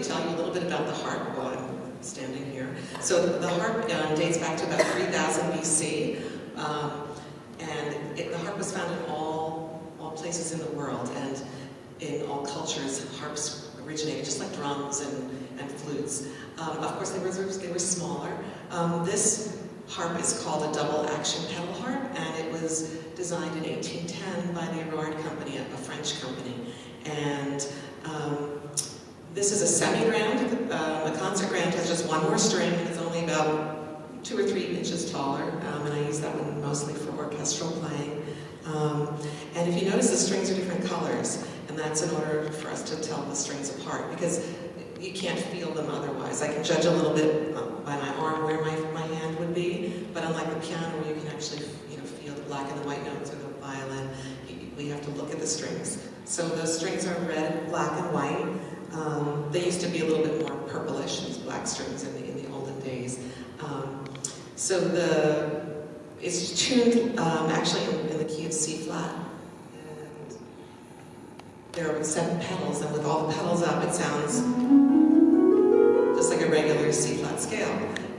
quickly tell you a little bit about the harp while I'm standing here. So the harp dates back to about 3000 BC, and the harp was found in all places in the world, and in all cultures, harps originated just like drums and flutes. Of course, they were smaller. This harp is called a double action pedal harp, and it was designed in 1810 by the Aurore Company, a French company. And this is a semi-grand. A concert grand has just one more string, and it's only about 2 or 3 inches taller, and I use that one mostly for orchestral playing. And if you notice, the strings are different colors, and that's in order for us to tell the strings apart, because you can't feel them otherwise. I can judge a little bit by my arm where my hand would be, but unlike the piano where you can actually feel the black and the white notes, or the violin, we have to look at the strings. So those strings are red, black, and white. They used to be a little bit more purplish, these black strings in the olden days. So it's tuned actually in the key of C flat. And there are 7 pedals, and with all the pedals up, it sounds just like a regular C flat scale.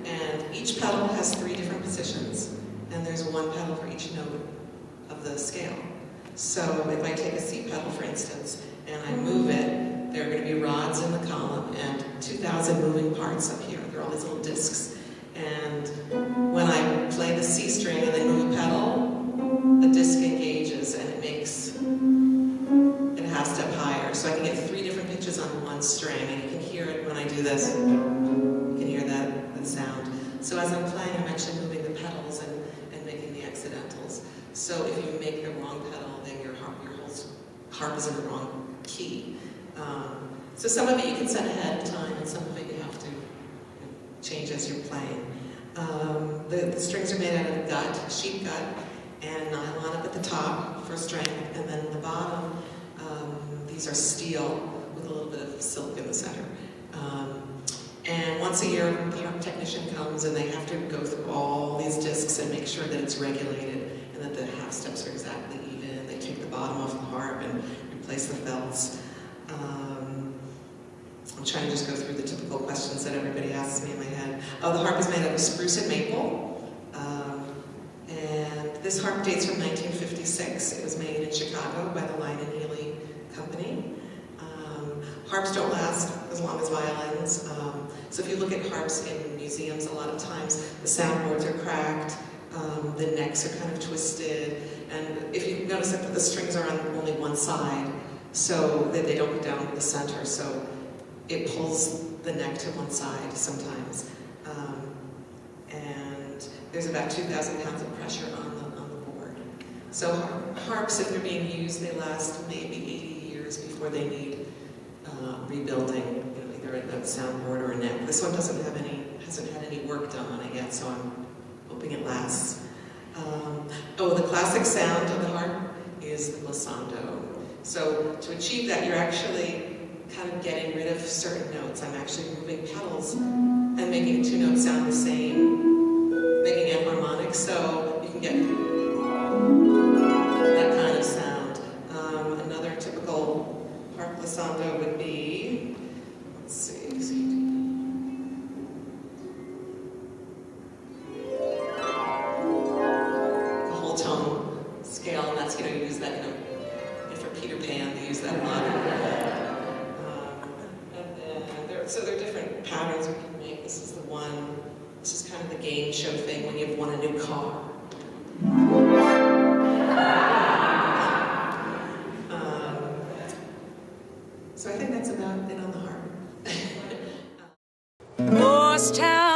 And each pedal has 3 different positions, and there's 1 pedal for each note of the scale. So if I take a C pedal, for instance, and I move it, there are going to be rods in the column and 2,000 moving parts up here. There are all these little discs. And when I play the C string and then move a pedal, the disc engages and it makes it a half step higher. So I can get 3 different pitches on 1 string, and you can hear it when I do this. You can hear that sound. So as I'm playing, I'm actually moving the pedals and making the accidentals. So if you make the wrong pedal, then your whole harp is in the wrong key. So some of it you can set ahead of time, and some of it you have to change as you're playing. The strings are made out of gut, sheep gut, and nylon up at the top for strength, and then the bottom, these are steel with a little bit of silk in the center. And once a year, the harp technician comes, and they have to go through all these discs and make sure that it's regulated and that the half steps are exactly even. They take the bottom off the harp and replace the felts. I'm trying to just go through the typical questions that everybody asks me in my head. Oh, the harp is made out of spruce and maple. And this harp dates from 1956. It was made in Chicago by the Line and Healy Company. Harps don't last as long as violins. So if you look at harps in museums, a lot of times the soundboards are cracked, the necks are kind of twisted, and if you notice that the strings are on only one side, so that they don't go down the center, so it pulls the neck to one side sometimes. And there's about 2,000 pounds of pressure on the board. So harps, if they're being used, they last maybe 80 years before they need rebuilding, either a soundboard or a neck. This one hasn't had any work done on it yet, so I'm hoping it lasts. The classic sound of the harp is the glissando. So to achieve that, you're actually kind of getting rid of certain notes. I'm actually moving pedals and making 2 notes sound the same, making anharmonic, so you can get that kind of sound. Another typical harp glissando would be, let's see. The whole tone scale, and that's, you use that, for Peter Pan, they use that a lot. So there are different patterns we can make. This is the one, this is kind of the game show thing when you've won a new car. So I think that's about it on the harp. Morristown